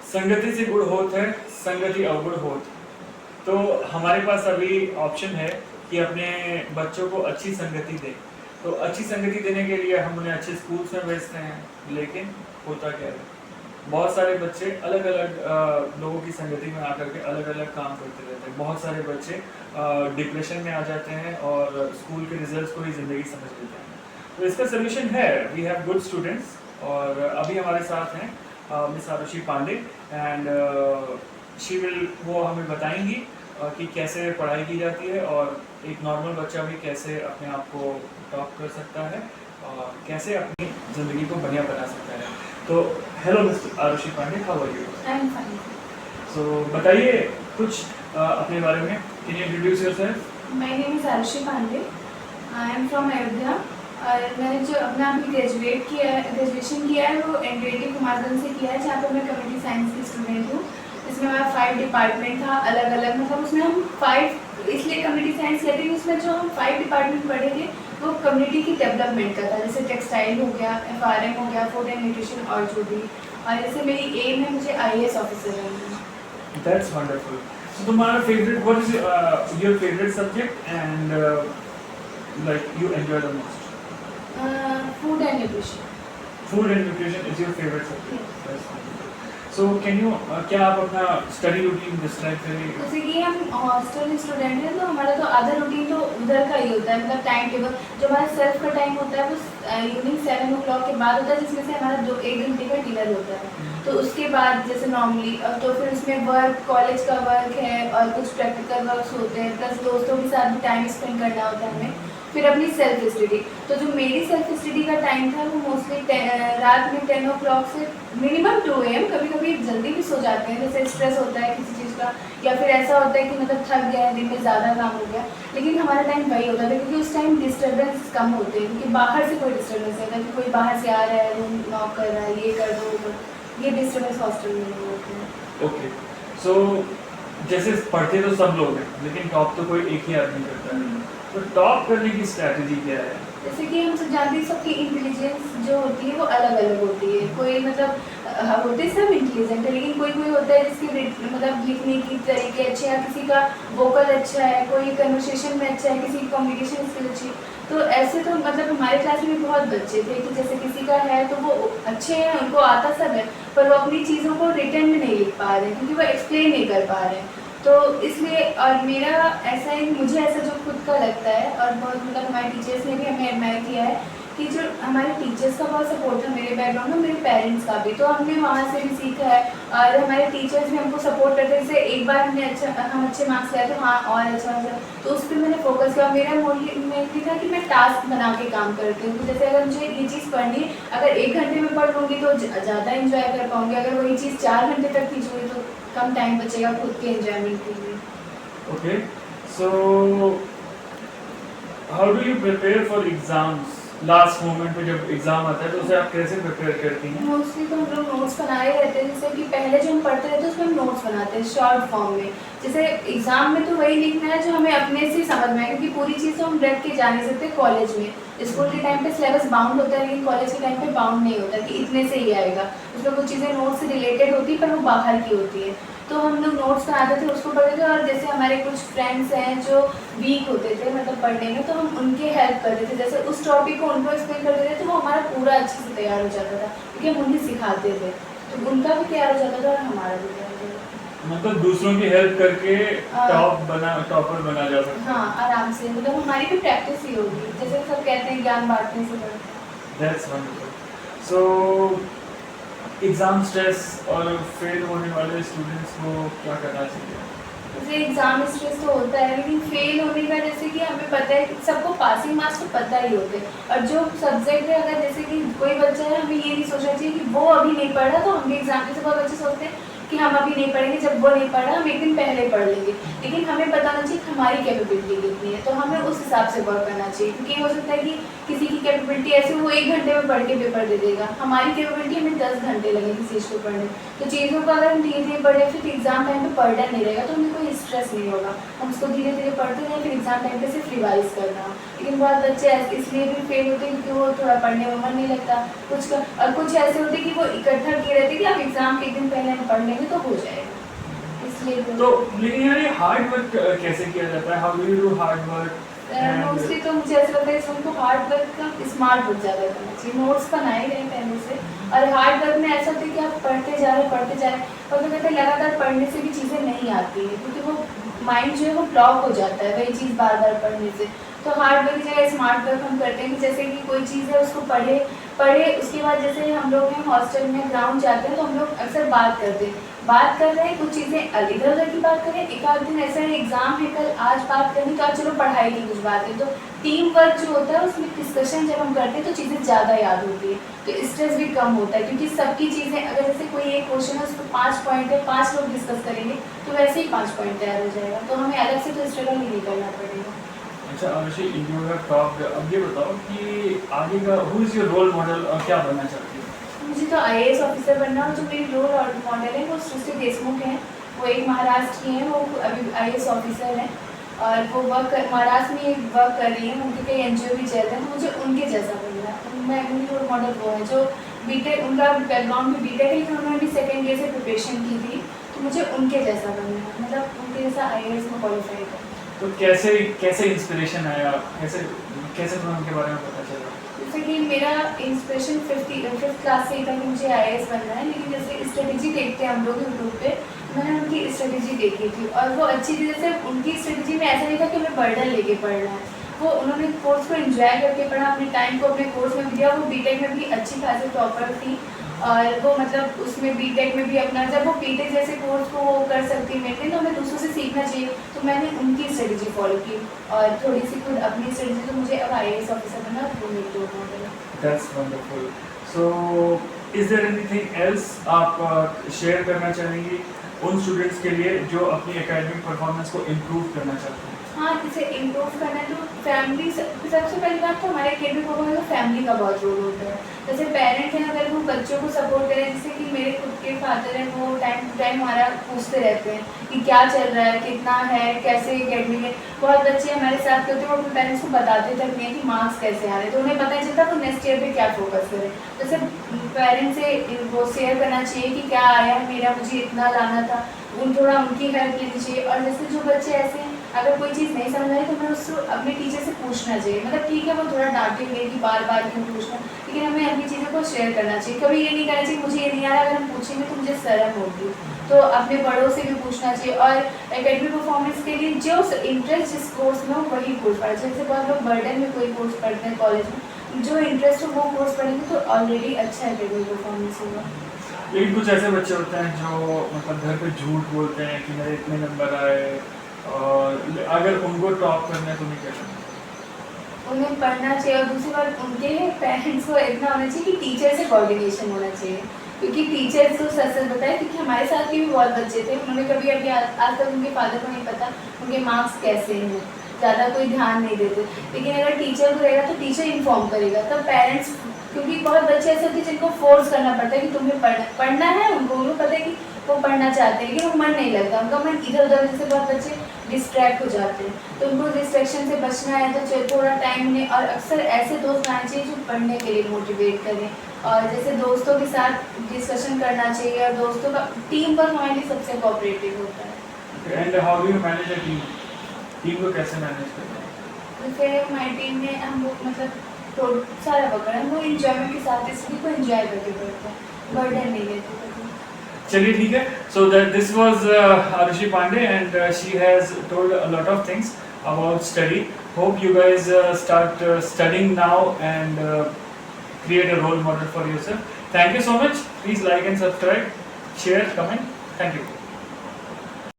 संगति से गुण होत है, संगति अवगुण होत। तो हमारे पास अभी ऑप्शन है कि अपने बच्चों को अच्छी संगति दें। तो अच्छी संगति देने के लिए हम उन्हें अच्छे स्कूल्स में भेजते हैं, लेकिन होता क्या है, बहुत सारे बच्चे अलग अलग लोगों की संगति में आकर के अलग अलग काम करते रहते हैं। बहुत सारे बच्चे डिप्रेशन में आ जाते हैं और स्कूल के रिजल्ट्स को ही ज़िंदगी समझ लेते हैं। तो इसका सोल्यूशन है, वी हैव गुड स्टूडेंट्स। और अभी हमारे साथ हैं miss Arushi Pandey and she will, वो हमें बताएंगी कि कैसे पढ़ाई की जाती है और एक नॉर्मल बच्चा भी कैसे अपने आप को टॉप कर सकता है और कैसे अपनी ज़िंदगी को बढ़िया बना सकता है। तो hello miss Arushi Pandey, how are you? I am fine. So बताइए कुछ अपने बारे में, can you introduce yourself? My name is Aarushi Pandey. I am from Ayodhya और मैंने जो अपना अभी ग्रेजुएशन किया है वो एनडीटी कुमारगंज से किया है, जहाँ पर मैं कम्युनिटी साइंस की स्टूडेंट हूँ। इसमें हमारा 5 डिपार्टमेंट था अलग अलग, मतलब उसमें हम 5 इसलिए कम्युनिटी साइंस कहते हैं, उसमें जो हम 5 डिपार्टमेंट पढ़े थे वो कम्युनिटी की डेवलपमेंट का था, जैसे टेक्सटाइल हो गया, FRM हो गया, फूड एंड न्यूट्रिशन और जो भी। और जैसे मेरी एम है मुझे IAS ऑफिसर बनना है। That's wonderful. सो तुम्हारा favourite, what is your favourite subject and like you enjoy the most? Food and nutrition. Food and nutrition is your favorite subject. That's wonderful. So can you क्या आप अपना study routine describe करेंगे? जैसे कि हम hostel student हैं तो हमारा तो आधा रूटीन तो उधर का ही होता है, मतलब टाइम टेबल जो हमारा सेल्फ का टाइम होता है वो इवनिंग 7 o'clock के बाद होता है, जिसमें से हमारा 1 घंटे का डिनर होता है। तो उसके बाद जैसे नॉर्मली तो फिर उसमें वर्क, कॉलेज का वर्क है और कुछ प्रैक्टिकल वर्क्स होते हैं, प्लस दोस्तों के साथ भी टाइम स्पेंड करना होता है हमें। फिर अपनी सेल्फ स्टडी, तो जो मेरी सेल्फ स्टडी का टाइम था वो मोस्टली रात में 10 o'clock से मिनिमम 2 AM, कभी कभी जल्दी भी सो जाते हैं, जैसे स्ट्रेस होता है किसी चीज़ का या फिर ऐसा होता है कि मतलब थक गया है, दिन में ज़्यादा काम हो गया, लेकिन हमारा टाइम वही होता था क्योंकि उस टाइम डिस्टर्बेंस कम होते हैं, क्योंकि बाहर से कोई डिस्टर्बेंस नहीं होता कि कोई बाहर से आ रहा है, रूम नॉक कर रहा है, ये कर दो वो कर, ये डिस्टर्बेंस हॉस्टल में नहीं होते हैं। ओके, सो जैसे पढ़ते तो सब लोग हैं, लेकिन टॉप तो कोई एक ही आदमी करता है। तो टॉप करने की स्ट्रैटेजी क्या है? जैसे कि हम सब जानते हैं सबकी इंटेलिजेंस जो होती है वो अलग अलग होती है। कोई मतलब होते सब इंटेलिजेंट है, लेकिन कोई कोई होता है जिसके मतलब लिखने की तरीके अच्छे हैं, किसी का वोकल अच्छा है, कोई कन्वर्सेशन में अच्छा है, किसी की कम्युनिकेशन स्किल अच्छी। तो ऐसे तो मतलब हमारे क्लास में भी बहुत बच्चे थे कि जैसे किसी का है तो वो अच्छे हैं, उनको आता सब है, पर वो अपनी चीज़ों को रिटर्न में नहीं लिख पा रहे हैं क्योंकि वो एक्सप्लेन नहीं कर पा रहे हैं। तो इसलिए और मेरा ऐसा है, मुझे ऐसा जो खुद का लगता है और बहुत मतलब हमारे टीचर्स ने भी हमें एडमायर किया है कि जो हमारे टीचर्स का बहुत सपोर्ट था मेरे बैकग्राउंड में, मेरे पेरेंट्स का भी, तो हमने वहाँ से भी सीखा है। और हमारे टीचर्स भी हमको सपोर्ट करते हैं, जैसे एक बार हम अच्छे मार्क्स लाए थे वहाँ और अच्छा, तो उस पर मैंने फोकस किया। मेरा मोटिव था कि मैं टास्क बना के काम करती हूँ, जैसे अगर मुझे ये चीज़ पढ़नी है, अगर 1 घंटे में पढ़ लूँगी तो ज़्यादा इंजॉय कर पाऊँगी, अगर वही चीज़ 4 घंटे तक खींचूँगी तो कम टाइम बचेगा खुद के एंजॉयमेंट के लिए। Okay, so how do you prepare for exams? Last moment पे जब एग्जाम आता है तो उसे आप कैसे प्रिपेयर करती हैं? मोस्टली तो हम लोग नोट्स बनाए रहते हैं, जैसे कि पहले जो हम पढ़ते रहते हैं उसमें हम नोट्स बनाते हैं शॉर्ट फॉर्म में। जैसे एग्जाम में तो वही लिखना है जो हमें अपने से समझ में आए, क्योंकि पूरी चीज़ तो हम रट के जा नहीं सकते कॉलेज में। स्कूल के टाइम पे सिलेबस बाउंड होता है, लेकिन कॉलेज के टाइम पे बाउंड नहीं होता कि इतने से ही आएगा, उसमें कुछ चीज़ें नोट्स से रिलेटेड होती है पर वो बाहर की होती है। तो हम लोग नोट्स बनाते थे, उसको पढ़ते थे। और जैसे हमारे कुछ फ्रेंड्स हैं जो वीक होते थे मतलब पढ़ने में, तो हम उनके हेल्प करते थे, जैसे उस टॉपिक को उनको एक्सप्लेन करते थे तो वो हमारा पूरा अच्छे से तैयार हो जाता था, क्योंकि हम उन्हें सिखाते थे, तो उनका भी तैयार हो जाता था और हमारा भी तैयार हो जाता था। मतलब दूसरों की हेल्प करके टॉपर बना जा सकता है। हाँ, आराम से, मतलब हमारी भी प्रैक्टिस ही होगी, जैसे सब कहते हैं ज्ञान बांटने से बढ़ता है। That's wonderful. So exam stress और फेल होने वाले स्टूडेंट्स को क्या करना चाहिए? जैसे एग्जाम स्ट्रेस तो होता है, लेकिन फेल होने का जैसे कि हमें पता है कि सबको पासिंग मार्क्स तो पता ही होते हैं, और जो सब्जेक्ट है अगर जैसे कि कोई बच्चा है, हमें ये नहीं सोचना चाहिए कि वो अभी नहीं पढ़ा तो हम भी एग्जाम, जैसे बहुत बच्चे सोचते हैं कि हम अभी नहीं पढ़ेंगे, जब वो नहीं पढ़ा हम एक दिन पहले पढ़ लेंगे, लेकिन हमें बताना चाहिए कि हमारी कैपेबिलिटी कितनी है, तो हमें उस हिसाब से वर्क करना चाहिए। क्योंकि हो सकता है कि किसी की कैपेबिलिटी ऐसे वो 1 घंटे में पढ़ के पेपर दे देगा, हमारी कैपेबिलिटी हमें 10 घंटे लगे किसी चीज़ को पढ़ने। तो चीज़ों को अगर हम धीरे धीरे पढ़े फिर एग्जाम टाइम पे पढ़ना नहीं रहेगा, तो हमें कोई स्ट्रेस नहीं होगा, हम उसको धीरे धीरे पढ़ते रहें, फिर एग्जाम टाइम पे सिर्फ रिवाइज करना। लेकिन बहुत बच्चे इसलिए भी फेल होते हैं क्योंकि वो थोड़ा पढ़ने में मन नहीं लगता, कुछ ऐसे होते कि वो इकट्ठा किए रहते कि आप एग्जाम के 1 दिन पहले हम पढ़ लेंगे, पढ़ेंगे तो हो जाएगा, इसलिए तो लेकिन यार ये हार्ड वर्क कैसे किया जाता है? How do you do hard work? Mostly तो मुझे ऐसा लगता है कि उनको हार्ड वर्क का स्मार्ट वर्क ज़्यादा करना चाहिए। नोट्स बनाए गए पहले से, और हार्ड वर्क में ऐसा होता है कि आप पढ़ते जा रहे हैं, और तो कहते हैं लगातार पढ़ने से भी चीज़ें नहीं आती है, क्योंकि वो माइंड जो है वो ब्लॉक हो जाता है वही चीज़ बार बार पढ़ने से। तो हार्ड वर्क की जगह स्मार्ट वर्क हम करते हैं कि जैसे कि कोई चीज़ है उसको पढ़े, उसके बाद जैसे हम लोग हैं हॉस्टल में ग्राउंड जाते हैं तो हम लोग अक्सर बात करते हैं, बात कर रहे हैं कुछ चीज़ें इधर उधर की बात करें, एक आध दिन ऐसा है एग्जाम है कल, आज बात करनी तो आज चलो पढ़ाई की कुछ बात है, तो टीम वर्क जो होता है उसमें डिस्कशन जब हम करते हैं तो चीज़ें ज़्यादा याद होती है, तो स्ट्रेस भी कम होता है, क्योंकि सबकी चीज़ें अगर जैसे कोई एक क्वेश्चन है उसको 5 पॉइंट है, 5 लोग डिस्कस करेंगे तो वैसे ही 5 पॉइंट तैयार हो जाएगा, तो हमें अलग से तो स्ट्रगल ही नहीं करना पड़ेगा। अच्छा अनुषी, यू हैव टॉक्ड, अब ये बताओ कि आगे का who is your role model और क्या बनना चाहती हो? मुझे तो IAS ऑफिसर बनना है, जो मेरी रोल मॉडल है वो सृष्टि देशमुख हैं, वो एक महाराष्ट्र की हैं, वो अभी IAS ऑफिसर हैं और वो महाराष्ट्र में वर्क कर रही हैं, उनके कई NGO भी चलते हैं, तो मुझे उनके जैसा बनना है। मैं मेरी रोल मॉडल वो है जो बीटेक, उनका बैकग्राउंड भी बीटेक है लेकिन उन्होंने भी सेकेंड ईयर से प्रिपरेशन की थी, तो मुझे उनके जैसा बनना है, मतलब उनके जैसा IAS में क्वालिफाइड है। तो कैसे इंस्पिरेशन आया, कैसे तुम्हें उनके बारे में पता चला? जैसे कि मेरा इंस्पिरेशन फिफ्थ क्लास से ही था कि मुझे IAS बनना है, लेकिन जैसे स्ट्रेटेजी देखते हैं हम लोग यूट्यूब पे, मैंने उनकी स्ट्रेटेजी देखी थी और वो अच्छी थी। जैसे उनकी स्ट्रेटेजी में ऐसा नहीं था कि हमें बर्डन लेके पढ़ना है, वो उन्होंने कोर्स को एंजॉय करके पढ़ा, अपने टाइम को अपने कोर्स में भी दिया। वो बीटेक में भी अच्छी खासी टॉपर थी और वो मतलब उसमें बीटेक में भी अपना, जब वो बीटेक जैसे कोर्स को वो कर सकती मेंटेन, तो हमें दूसरों से सीखना चाहिए, तो मैंने उनकी स्ट्रेटेजी फॉलो की और थोड़ी सी खुद अपनी स्ट्रेटेजी, तो मुझे अब IAS ऑफिसर बनना वो मेरी रोल मॉडल है। That's wonderful. So, is there anything else आप शेयर करना चाहेंगी उन स्टूडेंट्स के लिए जो अपनी एकेडमिक परफॉर्मेंस को इम्प्रूव करना चाहते हैं? हाँ, जैसे इम्प्रूव करना है तो फैमिली सबसे पहली बात तो हमारे एकेडमिक परफॉर्मेंस में फैमिली का बहुत रोल होता है। जैसे पेरेंट्स हैं, अगर वो बच्चों को सपोर्ट करें, जैसे कि मेरे खुद के फादर हैं, वो टाइम टू टाइम हमारा पूछते रहते हैं कि क्या चल रहा है, कितना है, कैसे एकेडमी में। बहुत बच्चे हमारे साथ होते हैं, वो अपने पेरेंट्स को बताते तक नहीं है कि मार्क्स कैसे आ रहे हैं, तो उन्हें पता नहीं चलता वो नेक्स्ट ईयर पे क्या फोकस करें। जैसे पेरेंट्स से वो शेयर करना चाहिए कि क्या आया है मेरा, मुझे इतना लाना था, थोड़ा उनकी हेल्प लेनी चाहिए। और जैसे जो बच्चे ऐसे हैं, अगर कोई चीज़ नहीं समझ आई तो हमें उसको अपने टीचर से पूछना चाहिए, मतलब ठीक है वो थोड़ा डांटेंगे कि बार बार क्यों पूछना, लेकिन हमें अपनी चीज़ों को शेयर करना चाहिए। कभी ये नहीं करना चाहिए मुझे ये नहीं आ रहा, अगर हम पूछेंगे तो मुझे शर्म होगी, तो अपने बड़ों से भी पूछना चाहिए। और एकेडमिक परफॉर्मेंस के लिए जो इंटरेस्ट जिस कोर्स में हो वही कोर्स पढ़ना चाहिए। जैसे बहुत लोग बर्डन में कोई कोर्स पढ़ते हैं कॉलेज में, जो इंटरेस्ट हो वो कोर्स पढ़ेंगे तो ऑलरेडी अच्छा एकेडमिक परफॉर्मेंस होगा। लेकिन कुछ ऐसे बच्चे होते हैं जो मतलब घर पे झूठ बोलते हैं कि मेरे इतने नंबर आए, और अगर उनको टॉप करना है तो नहीं कर सकते। उन्हें पढ़ना चाहिए और दूसरी बात उनके पेरेंट्स को इतना होना चाहिए कि टीचर से कोऑर्डिनेशन होना चाहिए, क्योंकि टीचर्स तो सच सच बताए, क्योंकि हमारे साथ के भी बहुत बच्चे थे, उन्होंने कभी अभी आज तक उनके फादर को नहीं पता उनके मार्क्स कैसे हैं, ज़्यादा कोई ध्यान नहीं देते, लेकिन अगर टीचर को रहेगा तो टीचर इन्फॉर्म करेगा, तब पेरेंट्स, क्योंकि बहुत बच्चे ऐसे होते हैं जिनको फोर्स करना पड़ता है कि तुम्हें पढ़ना है, उनको पता है कि वो पढ़ना चाहते हैं लेकिन वो मन नहीं लगता, उनका मन इधर उधर, जैसे बहुत बच्चे डिस्ट्रैक्ट हो जाते हैं, तो उनको डिस्ट्रैक्शन से बचना है तो थोड़ा टाइम उन्हें, और अक्सर ऐसे दोस्त आने चाहिए जो पढ़ने के लिए मोटिवेट करें, और जैसे दोस्तों के साथ डिस्कशन करना चाहिए, और दोस्तों का टीम वर्क हमारे लिए सबसे कोऑपरेटिव होता है। And how do you manage a team? Team को कैसे मैनेज करते हैं? जैसे हमारी टीम में हम लोग मतलब तो सारा वर्क हम लोग इंजॉयमेंट के साथ स्टडी को एंजॉय करके पढ़ते हैं, बर्डन नहीं लेते कभी। चलिए ठीक है, so this was Arushi Pandey and she has told a lot of things about study. Hope you guys start studying now and create a role model for yourself. Thank you so much. Please like and subscribe, share, comment. Thank you.